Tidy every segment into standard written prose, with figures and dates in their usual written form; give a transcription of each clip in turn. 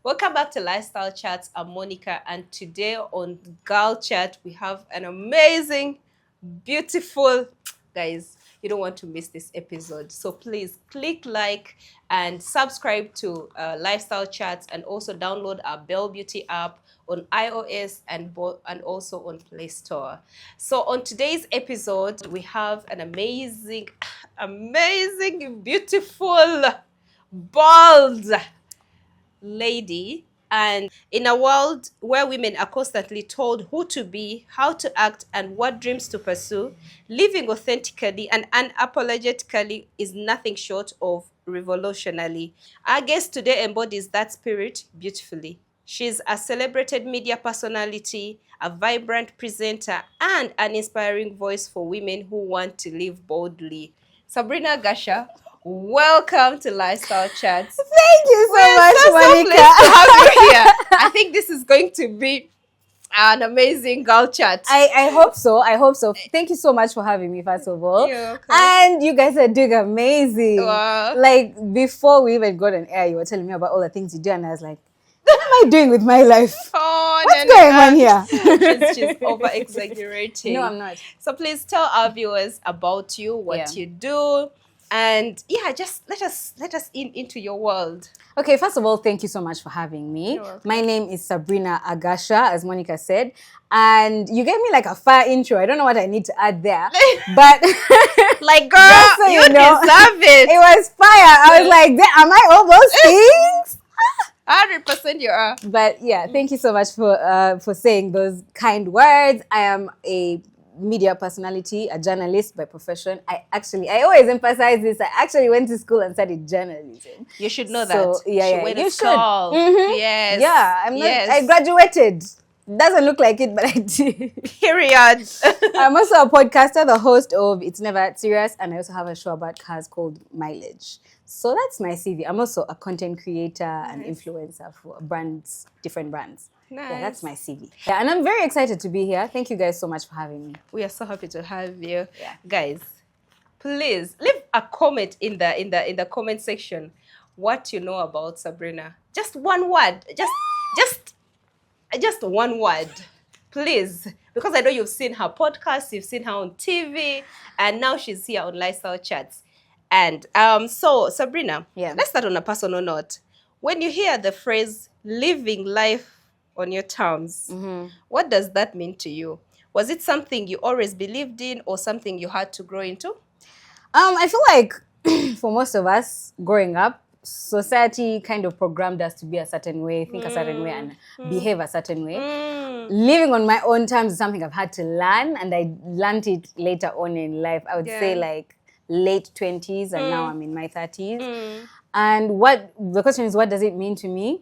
Welcome back to Lifestyle Chats. I'm Monica, and today on Girl Chat, we have an amazing, beautiful guys. You don't want to miss this episode, so please click like and subscribe to Lifestyle Chats, and also download our Bell Beauty app on iOS and also on Play Store. So on today's episode, we have an amazing, beautiful, bald lady. And in a world where women are constantly told who to be, how to act, and what dreams to pursue, living authentically and unapologetically is nothing short of revolutionary. Our guest today embodies that spirit beautifully. She's a celebrated media personality, a vibrant presenter, and an inspiring voice for women who want to live boldly. Sabrina Agasha, welcome to Lifestyle Chats. Thank you so much, So Monica. pleased to have you here. I think this is going to be an amazing girl chat. I hope so. I hope so. Thank you so much for having me, first of all. You're welcome. And you guys are doing amazing. Wow. Like, before we even got on air, you were telling me about all the things you do, and I was like, what am I doing with my life? Oh, What's going on here? She's over exaggerating. No, I'm not. So please tell our viewers about you, what you do, and just let us into your world. Okay, first of all, thank you so much for having me. You're welcome. My name is Sabrina Agasha, as Monica said. And you gave me like a fire intro. I don't know what I need to add there. But Like, girl, just so you know, deserve it. it was fire. I was like, am I all those things? 100% you are. But yeah, thank you so much for saying those kind words. I am a media personality, a journalist by profession. I always emphasize this. I actually went to school and studied journalism. You should know So, that. yeah, She yeah, went you to should. school. Mhm. Yes. Yeah, I'm not. Yes. I graduated. Doesn't look like it, but I did. Period. I'm also a podcaster, the host of It's Never That Serious, and I also have a show about cars called Mileage. So that's my CV. I'm also a content creator and influencer for brands, different brands. Nice. Yeah, that's my CV. Yeah, and I'm very excited to be here. Thank you guys so much for having me. We are so happy to have you. Yeah. Guys, please leave a comment in the comment section what you know about Sabrina. Just one word. Just one word. Please. Because I know you've seen her podcast, you've seen her on TV, and now she's here on Lifestyle Chats. And so Sabrina, let's start on a personal note. When you hear the phrase living life on your terms, what does that mean to you? Was it something you always believed in or something you had to grow into? I feel like for most of us growing up, society kind of programmed us to be a certain way, think a certain way, and behave a certain way. Living on my own terms is something I've had to learn, and I learned it later on in life. I would say like late 20s, and now I'm in my 30s. And the question is, what does it mean to me?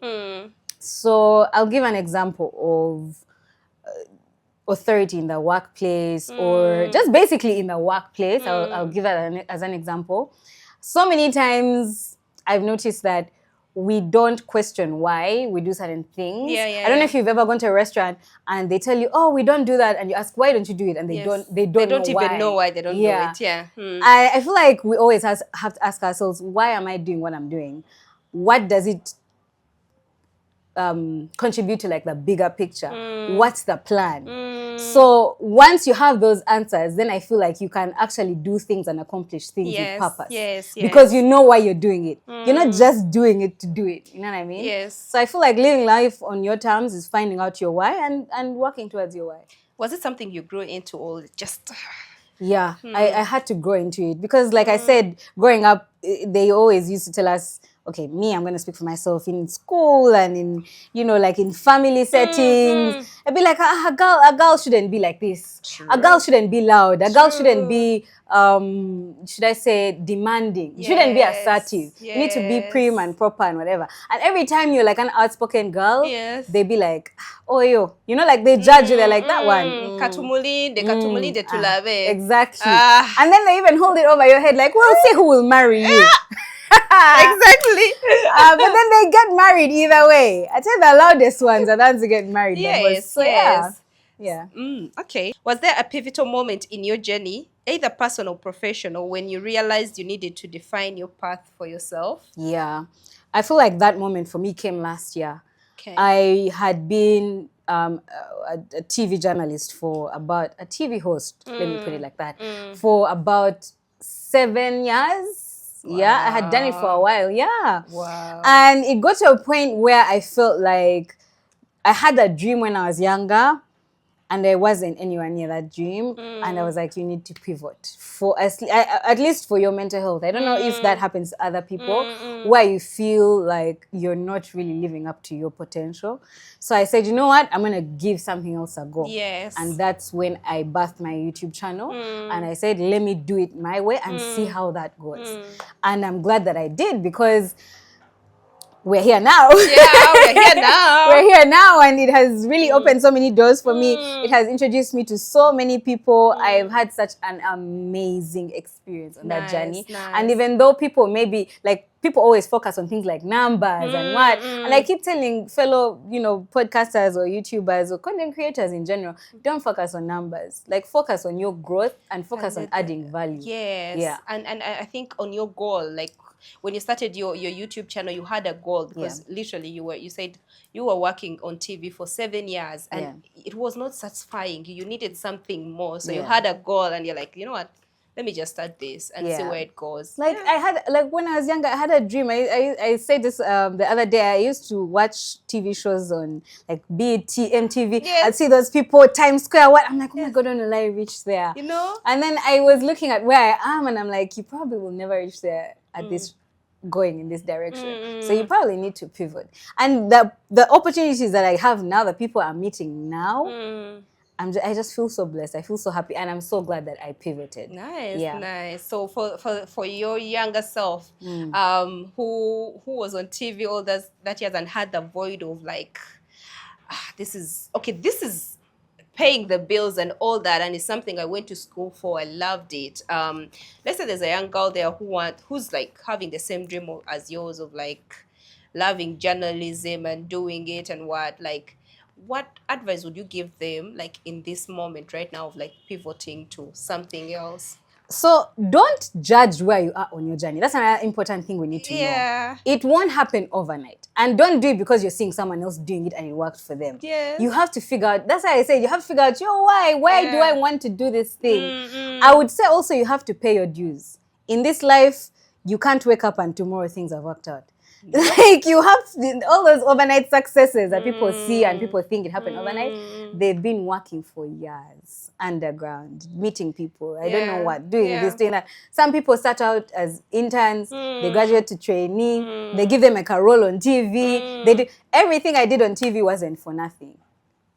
So I'll give an example of authority in the workplace, or just basically in the workplace. I'll give that as an example. So many times I've noticed that we don't question why we do certain things. I don't know if you've ever gone to a restaurant and they tell you, oh, we don't do that, and you ask, why don't you do it? And they don't even know why they don't do it. I feel like we always have to ask ourselves, why am I doing what I'm doing? What does it contribute to like the bigger picture? What's the plan? So once you have those answers, then I feel like you can actually do things and accomplish things with purpose. Because you know why you're doing it. You're not just doing it to do it. You know what I mean? Yes. So I feel like living life on your terms is finding out your why and working towards your why. Was it something you grew into, or just... Yeah, I had to grow into it because, like I said, growing up, they always used to tell us, okay, me, I'm going to speak for myself, in school and in, like in family settings. I'd be like, a girl shouldn't be like this. True. A girl shouldn't be loud. A girl shouldn't be, should I say, demanding. You shouldn't be assertive. You need to be prim and proper and whatever. And every time you're like an outspoken girl, they be like, oh, yo. Like they judge you. They're like, that one. Katumuli de tulave. Exactly. And then they even hold it over your head like, we'll see who will marry you. Exactly. But then they get married either way. I tell the loudest ones are the ones who get married. Yeah. Okay. Was there a pivotal moment in your journey, either personal or professional, when you realized you needed to define your path for yourself? Yeah. I feel like that moment for me came last year. Okay. I had been a TV journalist for about, a TV host, let me put it like that, for about 7 years. Yeah, I had done it for a while. Yeah. Wow. And it got to a point where I felt like I had a dream when I was younger, and I wasn't anywhere near that dream. And I was like, you need to pivot for at least for your mental health. I don't know if that happens to other people, where you feel like you're not really living up to your potential. So I said, you know what? I'm going to give something else a go. Yes. And that's when I birthed my YouTube channel. And I said, let me do it my way and see how that goes. And I'm glad that I did, because we're here now. Yeah, we're here now. We're here now, and it has really opened so many doors for me. It has introduced me to so many people. I've had such an amazing experience on that journey. Nice. And even though people maybe, like, people always focus on things like numbers and what, and I keep telling fellow, podcasters or YouTubers or content creators in general, don't focus on numbers. Like, focus on your growth and focus on adding value. Yes. Yeah. And I think on your goal, like, when you started your YouTube channel, you had a goal, because literally you said you were working on TV for 7 years, and it was not satisfying. You needed something more. So you had a goal, and you're like, you know what? Let me just start this and see where it goes. Like, I had, like, when I was younger, I had a dream. I said this the other day. I used to watch TV shows on, like, BT, MTV. Yes. I'd see those people, Times Square, what? I'm like, oh my God, when will I reach there? You know? And then I was looking at where I am, and I'm like, you probably will never reach there at this, going in this direction. So you probably need to pivot. And the opportunities that I have now, that people are meeting now, I just feel so blessed. I feel so happy, and I'm so glad that I pivoted. Nice, yeah. Nice. So for your younger self, who was on TV all that years and had the void of like, this is paying the bills and all that, and it's something I went to school for. I loved it. Let's say there's a young girl there who's like having the same dream as yours of like loving journalism and doing it and what advice would you give them, like, in this moment right now of like pivoting to something else? So don't judge where you are on your journey. That's another important thing we need to know. It won't happen overnight. And don't do it because you're seeing someone else doing it and it worked for them. Yes. You have to figure out, that's why I say you have to figure out, why? Why do I want to do this thing? I would say also you have to pay your dues. In this life, you can't wake up and tomorrow things have worked out. Like, you have all those overnight successes that people see and people think it happened overnight. They've been working for years underground, meeting people. I don't know what, doing this, doing that. Some people start out as interns, they graduate to trainee, they give them like a role on TV. They did everything I did on TV wasn't for nothing.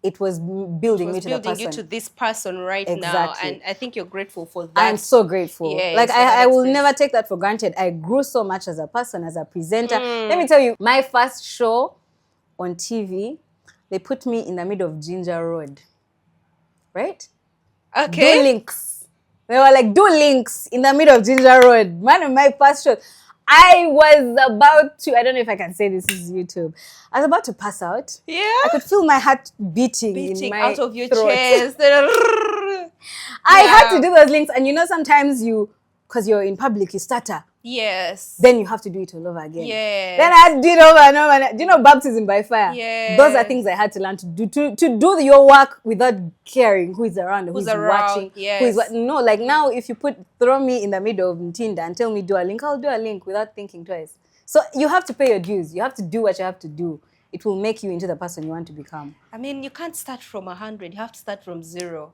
It was building me to the person. Building you to this person right now. And I think you're grateful for that. I'm so grateful. Yes, like, I will never take that for granted. I grew so much as a person, as a presenter. Let me tell you, my first show on TV, they put me in the middle of Ginger Road. Right? Okay. Do links. They were like, do links in the middle of Ginger Road. One of my first shows. I was about to, I don't know if I can say this is YouTube. I was about to pass out. Yeah. I could feel my heart beating in my out of your throat. chest. I had to do those links. And sometimes because you're in public, you stutter. Yes. Then you have to do it all over again. Yes. Then I had to do it over and over. And, do you know baptism by fire? Yes. Those are things I had to learn to do. To do your work without caring who is around, who's watching. Yes. Who is what. No, like now, if you throw me in the middle of Tinder and tell me do a link, I'll do a link without thinking twice. So you have to pay your dues. You have to do what you have to do. It will make you into the person you want to become. I mean, you can't start from 100. You have to start from 0.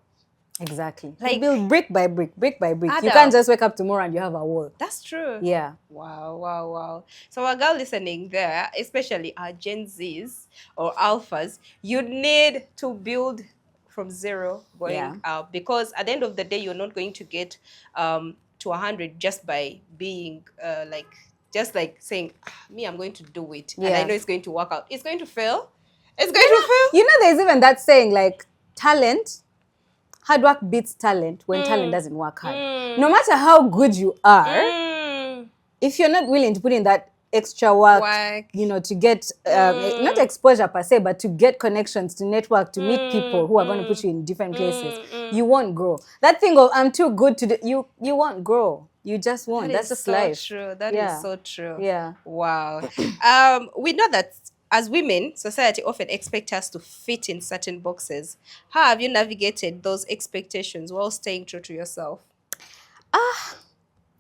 Exactly. Like, you build brick by brick, brick by brick. You can't just wake up tomorrow and you have a wall. That's true. Yeah. Wow. So our girl listening there, especially our Gen Zs or Alphas, you need to build from 0 going up, because at the end of the day, you're not going to get to 100 just by being just like saying, me, I'm going to do it. And I know it's going to work out. It's going to fail. It's going to fail. There's even that saying, like, hard work beats talent when talent doesn't work hard. No matter how good you are, if you're not willing to put in that extra work, to get, not exposure per se, but to get connections, to network, to meet people who are going to put you in different places, you won't grow. That thing of, I'm too good to do, you won't grow. You just won't. That's just life. True. That is so true. Yeah. Wow. We know that as women, society often expects us to fit in certain boxes. How have you navigated those expectations while staying true to yourself?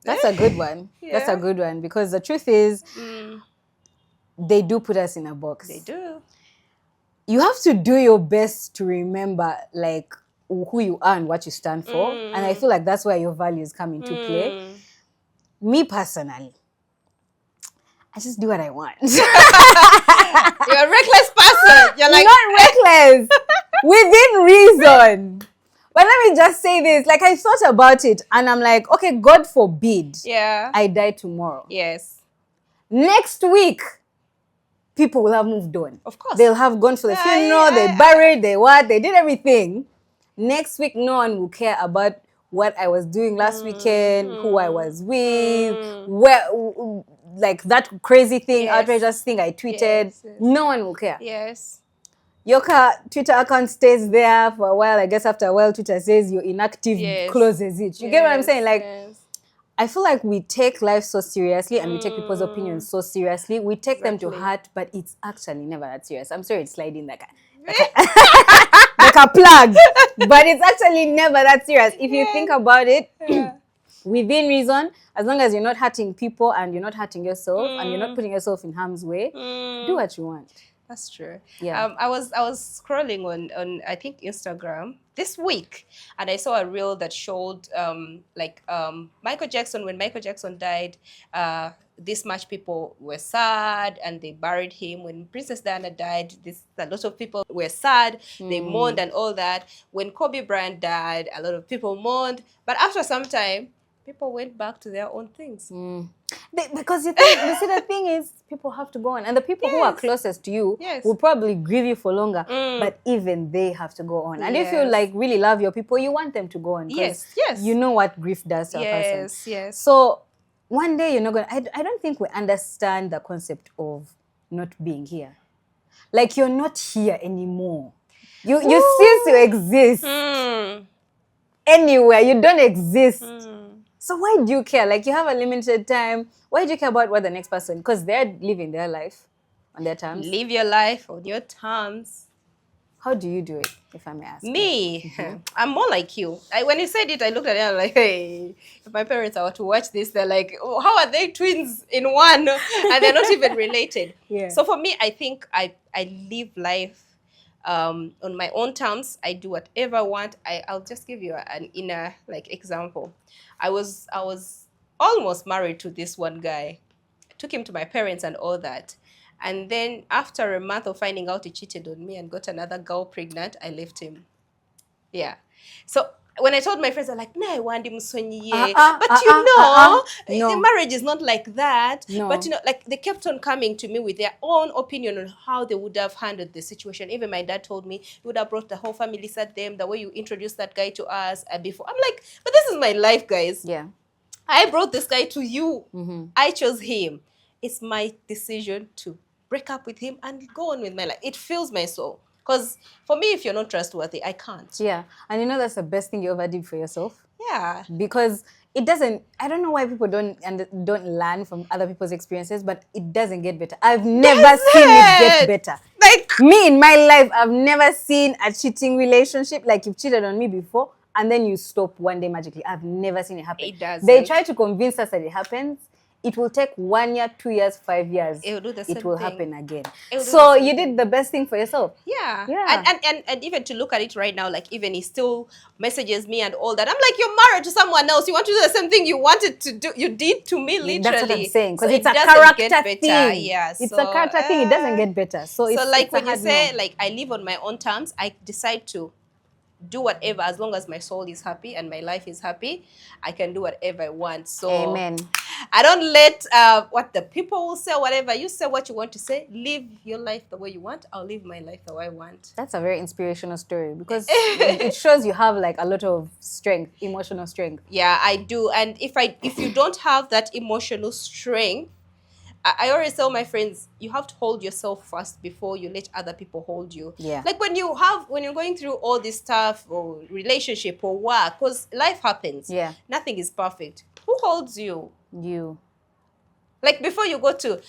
That's a good one. That's a Yeah. good one, because the truth is, Mm, they do put us in a box. they do. You have to do your best to remember, like, who you are and what you stand for. And I feel like that's where your values come into play. Mm. Me personally, I just do what I want. You're a reckless person. You're like, not reckless, within reason. But let me just say this, like, I thought about it and I'm like, okay, God forbid yeah. I die tomorrow. Yes. Next week, people will have moved on. Of course. They'll have gone for the funeral, they buried, they did everything. Next week, no one will care about what I was doing last weekend, who I was with, where, like, that crazy thing, outrageous thing I tweeted. Yes. No one will care. Yes. Your Twitter account stays there for a while. I guess after a while, Twitter says you're inactive, closes it. You get what I'm saying? Like, I feel like we take life so seriously and we take people's opinions so seriously. We take them to heart, but it's actually never that serious. I'm sorry, it's sliding like a plug, but it's actually never that serious. If you think about it, within reason, as long as you're not hurting people and you're not hurting yourself and you're not putting yourself in harm's way, do what you want. That's true. Yeah. I was scrolling on I think Instagram this week, and I saw a reel that showed Michael Jackson. When Michael Jackson died, this much people were sad and they buried him. When Princess Diana died, a lot of people were sad. They mourned and all that. When Kobe Bryant died, a lot of people mourned. But after some time, people went back to their own things. Because you see, the thing is, people have to go on. And the people who are closest to you will probably grieve you for longer. But even they have to go on. And if you, like, really love your people, you want them to go on. Yes. You know what grief does to a person. Yes. So one day you're not going to... I don't think we understand the concept of not being here. Like, you're not here anymore. You cease to exist. Anywhere. You don't exist. So why do you care? Like, you have a limited time. Why do you care about what the next person? Because they're living their life on their terms. Live your life on your terms. How do you do it, if I may ask? Me, I'm more like you. When you said it, I looked at it and I'm like, hey, if my parents are to watch this, they're like, oh, how are they twins in one? And they're not even related. So for me, I think I live life on my own terms. I do whatever I want. I'll just give you an inner example. I was almost married to this one guy. I took him to my parents and all that. And then after a month of finding out he cheated on me and got another girl pregnant, I left him. Yeah. So when I told my friends, they're like, "No, I want him but marriage is not like that." No. But they kept on coming to me with their own opinion on how they would have handled the situation. Even my dad told me, "You would have brought the whole family, sat them the way you introduced that guy to us before." I'm like, "But this is my life, guys. Yeah. I brought this guy to you. I chose him. It's my decision to break up with him and go on with my life. It fills my soul." Because for me, if you're not trustworthy, I can't. Yeah. And that's the best thing you ever did for yourself. Yeah. Because it doesn't... I don't know why people don't learn from other people's experiences, but it doesn't get better. I've never seen it get better. Like, me in my life, I've never seen a cheating relationship. Like, you've cheated on me before, and then you stop one day magically. I've never seen it happen. It doesn't. They try to convince us that it happens. It will take 1 year, 2 years, 5 years. It will do the same It will thing. happen again. So you did the best thing for yourself. Yeah. Yeah. And even to look at it right now, like, even he still messages me and all that. I'm like, you're married to someone else. You want to do the same thing you wanted to do. You did to me, literally. That's what I'm saying. Because it's a doesn't character get thing. better. Yeah. It's a character thing. It doesn't get better. So like, when you say, no. like, I live on my own terms, I decide to do whatever. As long as my soul is happy and my life is happy, I can do whatever I want. So Amen. I don't let what the people will say, whatever. You say what you want to say. Live your life the way you want. I'll live my life the way I want. That's a very inspirational story, because it shows you have, like, a lot of strength, emotional strength. Yeah, I do. And if you don't have that emotional strength, I always tell my friends, you have to hold yourself first before you let other people hold you. Yeah. Like, when you're going through all this stuff, or relationship or work, because life happens. Yeah. Nothing is perfect. Who holds you? You. Like before you go to,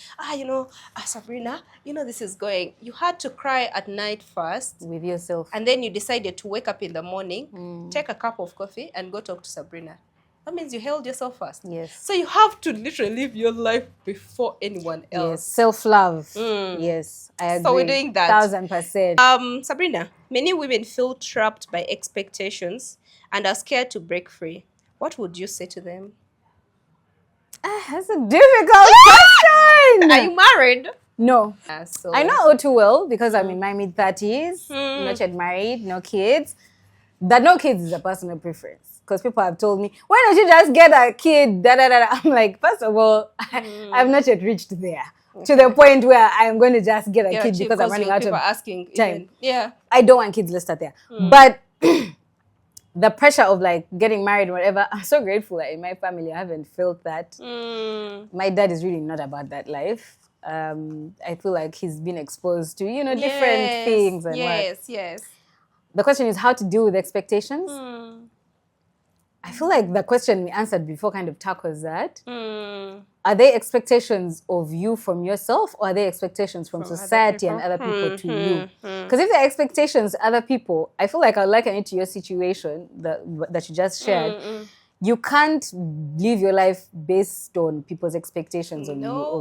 Sabrina, this is going. You had to cry at night first. With yourself. And then you decided to wake up in the morning, take a cup of coffee, and go talk to Sabrina. That means you held yourself first. Yes. So you have to literally live your life before anyone else. Yes. Self-love. Yes. I agree. So we're doing that. 1000%. Sabrina, many women feel trapped by expectations and are scared to break free. What would you say to them? That's a difficult question. Are you married? No. So I know all too well because I'm in my mid-30s, not yet married, no kids. That no kids is a personal preference. Because people have told me, why don't you just get a kid? I'm like, first of all, I've not yet reached there. Okay. To the point where I'm going to just get a kid because I'm running out of asking time. Yeah. I don't want kids, let's start there. But the pressure of like getting married or whatever, I'm so grateful that in my family I haven't felt that. My dad is really not about that life. I feel like he's been exposed to, different things and Yes. The question is how to deal with expectations. I feel like the question we answered before kind of tackles that. Are they expectations of you from yourself, or are they expectations from society and other people to you? Because if they're expectations to other people, I feel like I'll liken it to your situation that you just shared. You can't live your life based on people's expectations of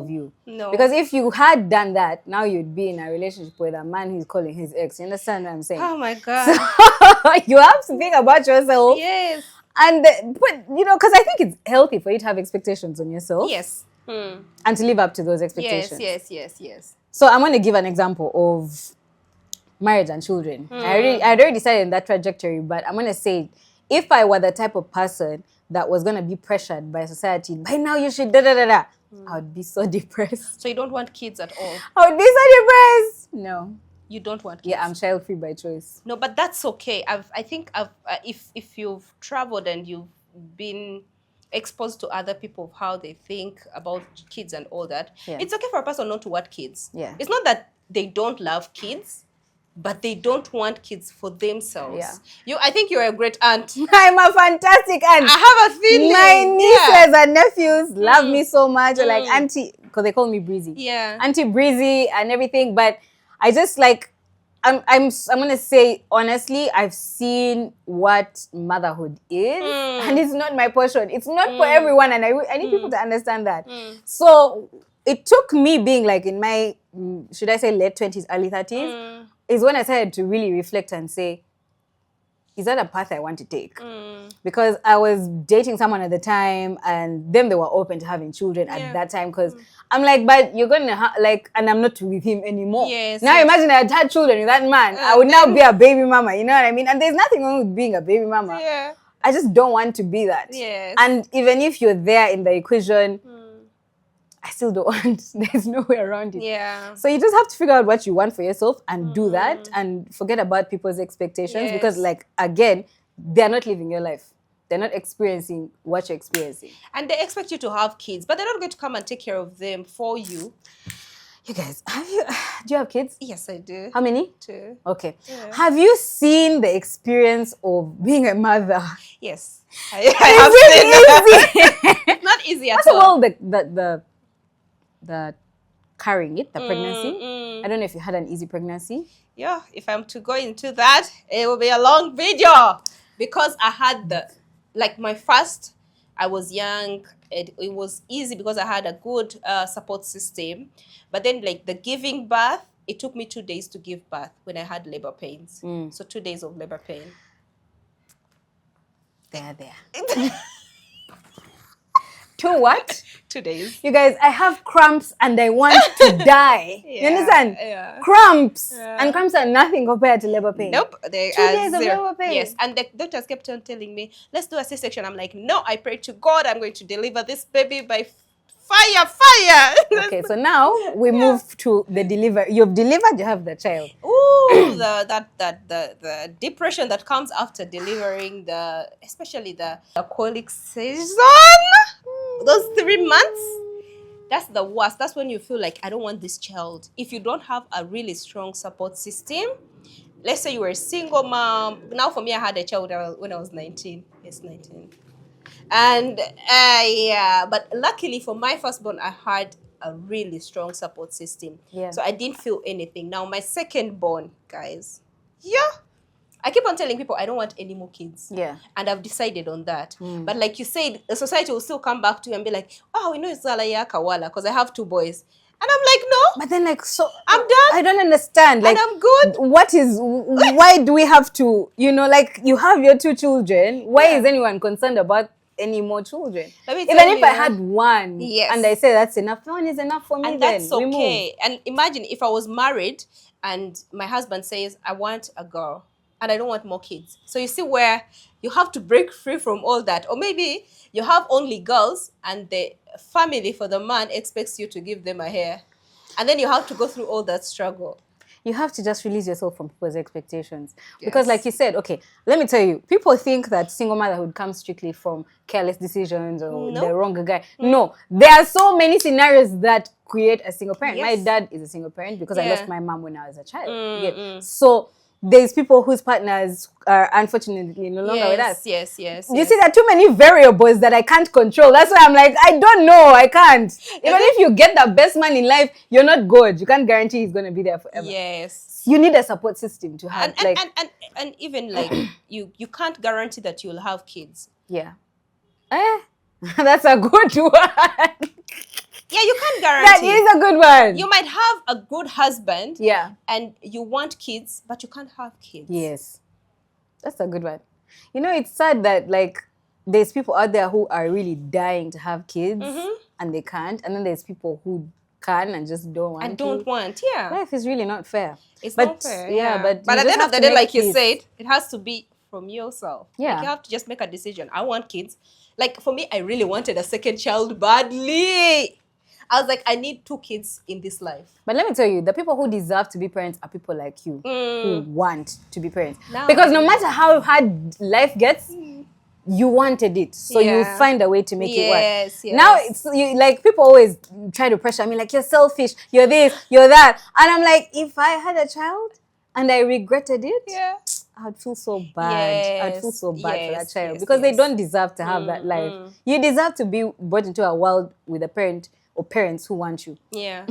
you. No. Because if you had done that, now you'd be in a relationship with a man who's calling his ex. You understand what I'm saying? Oh my God. So you have to think about yourself. Yes. And, because I think it's healthy for you to have expectations on yourself. Yes. And to live up to those expectations. Yes. So I'm going to give an example of marriage and children. I already decided in that trajectory, but I'm going to say, if I were the type of person that was going to be pressured by society, by now you should I would be so depressed. So you don't want kids at all? I would be so depressed. No. You don't want kids? Yeah, I'm child-free by choice. No, but that's okay. I think if you've traveled and you've been exposed to other people of how they think about kids and all that, it's okay for a person not to want kids. Yeah. It's not that they don't love kids, but they don't want kids for themselves. Yeah. I think you're a great aunt. I'm a fantastic aunt. I have a feeling. My nieces and nephews love me so much. Like auntie, because they call me Breezy. Yeah. Auntie Breezy and everything. But I just like, I'm gonna say honestly, I've seen what motherhood is, and it's not my portion. It's not for everyone, and I need people to understand that. So it took me being like in my, should I say late 20s, early 30s, is when I started to really reflect and say, is that a path I want to take? Because I was dating someone at the time, and them they were open to having children at that time. Because I'm like, but you're gonna and I'm not with him anymore. Yes. Now imagine I had children with that man. I would now be a baby mama. You know what I mean? And there's nothing wrong with being a baby mama. Yeah. I just don't want to be that. Yes. And even if you're there in the equation, I still don't want. There's no way around it. Yeah. So you just have to figure out what you want for yourself and do that, and forget about people's expectations because, again, they're not living your life. They're not experiencing what you're experiencing. And they expect you to have kids, but they're not going to come and take care of them for you. You guys, do you have kids? Yes, I do. How many? 2. Okay. Yeah. Have you seen the experience of being a mother? Yes. I have seen that. It's not easy at First of all. the carrying it, the pregnancy. I don't know if you had an easy pregnancy. Yeah, if I'm to go into that, it will be a long video because I had my first, I was young. It was easy because I had a good support system. But then the giving birth, it took me 2 days to give birth when I had labor pains. So 2 days of labor pain. There. 2 what? 2 days. You guys, I have cramps and I want to die. You understand? Yeah. Cramps. And cramps are nothing compared to labor pain. Nope. They 2 are days of zero. labor pain. Yes. And the doctors kept on telling me, let's do a C-section. I'm like, no, I pray to God I'm going to deliver this baby by fire. Okay, so now we move to the delivery. You've delivered, you have the child. Ooh, the depression that comes after delivering, especially the colic season, those 3 months, that's the worst. That's when you feel like, I don't want this child. If you don't have a really strong support system, let's say you were a single mom. Now for me, I had a child when I was 19. Yes, 19. And yeah, but luckily for my firstborn, I had a really strong support system. Yeah. So I didn't feel anything. Now my second born, guys, yeah, I keep on telling people I don't want any more kids. Yeah. And I've decided on that. But like you said, the society will still come back to you and be like, oh, we know it's Zalaya Kawala because I have two boys. And I'm like, no. But then, like, so I'm done. I don't understand. Like, and I'm good. Why do we have to, like, you have your two children. Why is anyone concerned about any more children? Even if I had one, and I say that's enough, one is enough for me. And that's okay. And imagine if I was married and my husband says, I want a girl and I don't want more kids. So you see where you have to break free from all that. Or maybe you have only girls and the family for the man expects you to give them a hair. And then you have to go through all that struggle. You have to just release yourself from people's expectations. Because like you said, okay, let me tell you, people think that single motherhood comes strictly from careless decisions or the wrong guy. No, there are so many scenarios that create a single parent. My dad is a single parent because I lost my mom when I was a child. So there's people whose partners are unfortunately no longer with us. Yes. You see, there are too many variables that I can't control. That's why I'm like, I don't know, I can't. Even if you get the best man in life, you're not good. You can't guarantee he's going to be there forever. Yes. You need a support system to have. And even like, you can't guarantee that you'll have kids. Yeah. That's a good one. Yeah, you can't guarantee. That is a good one. You might have a good husband. Yeah. And you want kids, but you can't have kids. Yes. That's a good one. You know, it's sad that, like, there's people out there who are really dying to have kids and they can't. And then there's people who can and just don't want yeah. Life is really not fair. It's not fair. Yeah, but at the end of the day, like you said, it has to be from yourself. Yeah. Like you have to just make a decision. I want kids. Like for me, I really wanted a second child badly. I was like, I need 2 kids in this life. But let me tell you, the people who deserve to be parents are people like you who want to be parents. No. Because no matter how hard life gets, you wanted it. So you find a way to make it work. Yes. Now, it's like people always try to pressure me, like, you're selfish, you're this, you're that. And I'm like, if I had a child and I regretted it, I'd feel so bad. I'd feel so bad for that child because they don't deserve to have that life. You deserve to be brought into a world with a parent or parents who want you. Yeah.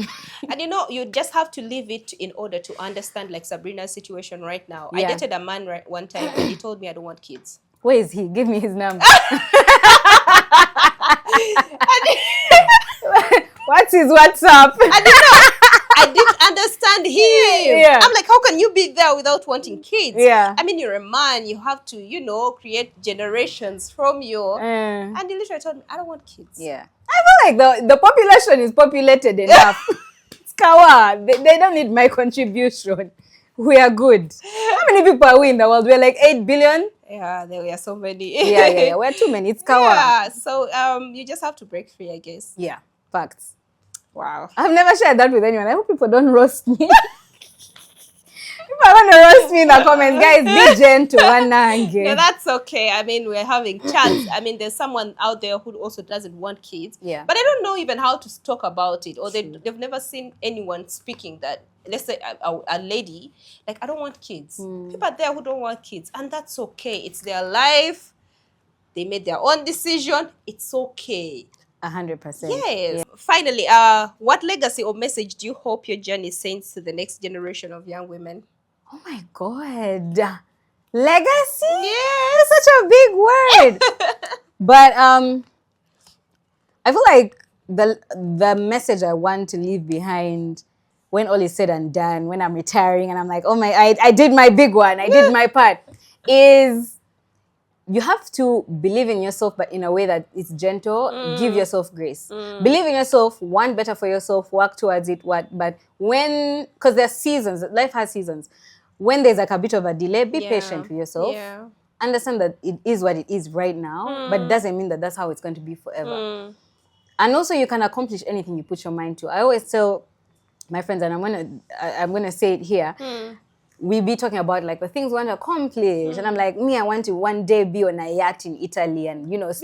And you just have to live it in order to understand, like Sabrina's situation right now. I dated a man one time and he told me I don't want kids. Where is he? Give me his number. What's his WhatsApp? I didn't understand him. Yeah. I'm like, how can you be there without wanting kids? Yeah. I mean, you're a man. You have to, create generations from you. And he literally told me, I don't want kids. Yeah. I feel like the population is populated enough. It's kawa. They don't need my contribution. We are good. How many people are we in the world? We're like 8 billion. Yeah, there were so many. Yeah. We're too many. It's kawa. Yeah. So you just have to break free, I guess. Yeah. Facts. Wow. I've never shared that with anyone. I hope people don't roast me. If I want to roast me in the comments, guys, be gentle. No, that's okay. I mean, we're having chats. I mean, there's someone out there who also doesn't want kids. Yeah. But I don't know even how to talk about it. Or they've never seen anyone speaking that, let's say a lady, like, I don't want kids. People are there who don't want kids. And that's okay. It's their life. They made their own decision. It's okay. 100%. Yes. Yeah. Finally, what legacy or message do you hope your journey sends to the next generation of young women? Oh my God. Legacy? Yes. That's such a big word. But I feel like the message I want to leave behind when all is said and done, when I'm retiring and I'm like, I did my big one, I did my part, is you have to believe in yourself, but in a way that is gentle. Give yourself grace. Believe in yourself, want better for yourself, work towards it. But because there's seasons, life has seasons. When there's like a bit of a delay, be patient with yourself. Yeah. Understand that it is what it is right now, but it doesn't mean that that's how it's going to be forever. And also, you can accomplish anything you put your mind to. I always tell my friends, and I'm gonna say it here. We be talking about like the things we want to accomplish, and I'm like, I want to one day be on a yacht in Italy, and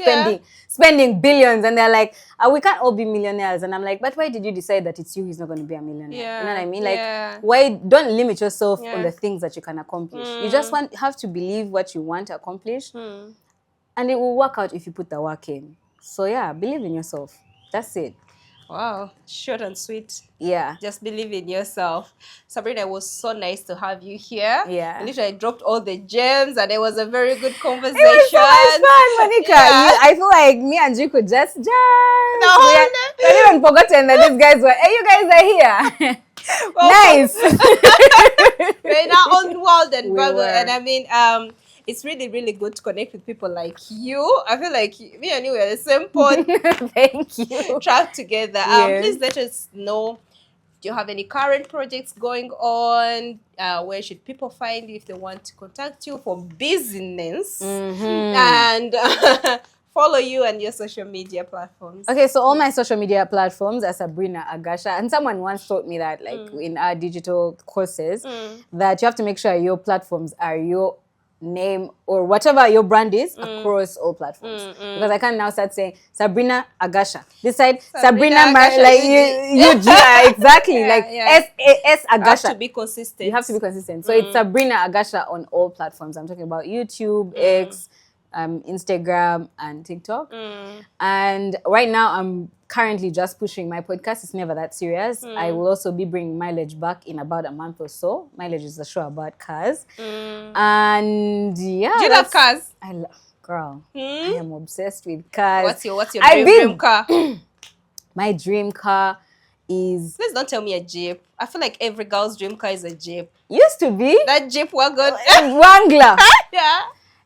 spending billions. And they're like, we can't all be millionaires. And I'm like, but why did you decide that it's you who's not going to be a millionaire? Yeah. You know what I mean? Like, why don't limit yourself on the things that you can accomplish? You just have to believe what you want to accomplish, and it will work out if you put the work in. So yeah, believe in yourself. That's it. Wow, short and sweet. Yeah. Just believe in yourself. Sabrina, it was so nice to have you here. Yeah. You literally dropped all the gems and it was a very good conversation. It was so much fun, Monica. Yeah. I feel like me and you could just No, we even forgotten that these guys were, hey, you guys are here. well, Nice. we're in our own world and We bubble. were. And I mean, it's really, really good to connect with people like you. I feel like me and you are the same pod. Thank you. Track together. Yes. Please let us know. Do you have any current projects going on? Where should people find you if they want to contact you for business? And follow you and your social media platforms. Okay, so all my social media platforms are Sabrina Agasha. And someone once taught me that, like in our digital courses, that you have to make sure your platforms are your name or whatever your brand is across all platforms. Because I can now start saying Sabrina Agasha. This side, Sabrina Agasha, like you exactly. Yeah, like yeah. S Have Agasha. to be consistent. You have to be consistent. So it's Sabrina Agasha on all platforms. I'm talking about YouTube, X, Instagram, and TikTok. And right now, I'm currently just pushing my podcast. It's never that serious. I will also be bringing Mileage back in about a month or so. Mileage is a show about cars. And yeah. Do you love cars? I love, girl, I am obsessed with cars. What's your dream car? My dream car is... Please don't tell me a Jeep. I feel like every girl's dream car is a Jeep. Used to be. That Jeep wagon. Wrangler. Yeah.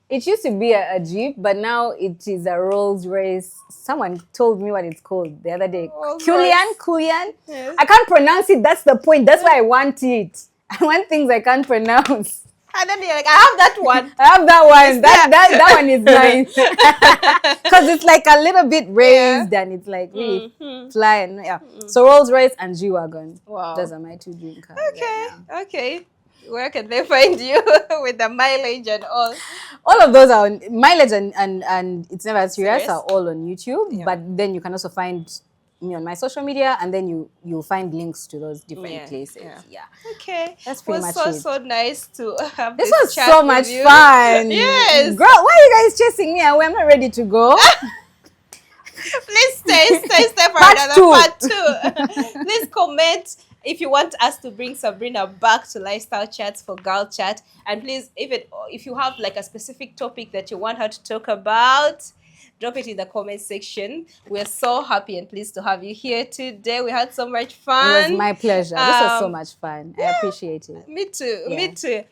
It used to be a Jeep, but now it is a Rolls Royce. Someone told me what it's called the other day. Kulian. Yes. I can't pronounce it. That's the point. That's why I want it. I want things I can't pronounce. And then you're like, I have that one. I have that one. That one is mine. Because it's like a little bit raised and it's like really flying. Yeah. So Rolls Royce and G-Wagon. Wow. Those are my two dream cars. Okay. Right now. Okay. Where can they find you with the mileage and all? All of those are on Mileage and It's Never Serious are all on YouTube. Yeah. But then you can also find me on my social media, and then you'll find links to those different places. Yeah. Okay. That's pretty much it. So nice to have This this was chat so with much you. fun. Yes. Girl, why are you guys chasing me away? I'm not ready to go. Please stay for Part another two. part two. Please comment if you want us to bring Sabrina back to Lifestyle Chats for Girl Chat. And please, if you have like a specific topic that you want her to talk about, drop it in the comment section. We're so happy and pleased to have you here today. We had so much fun. It was my pleasure. This was so much fun. I appreciate it. Me too. Yeah. Me too.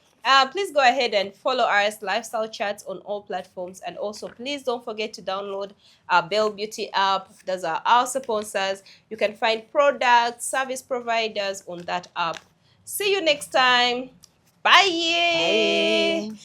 Please go ahead and follow us, Lifestyle Chats, on all platforms. And also, please don't forget to download our Bell Beauty app. Those are our sponsors. You can find products, service providers on that app. See you next time. Bye. Bye.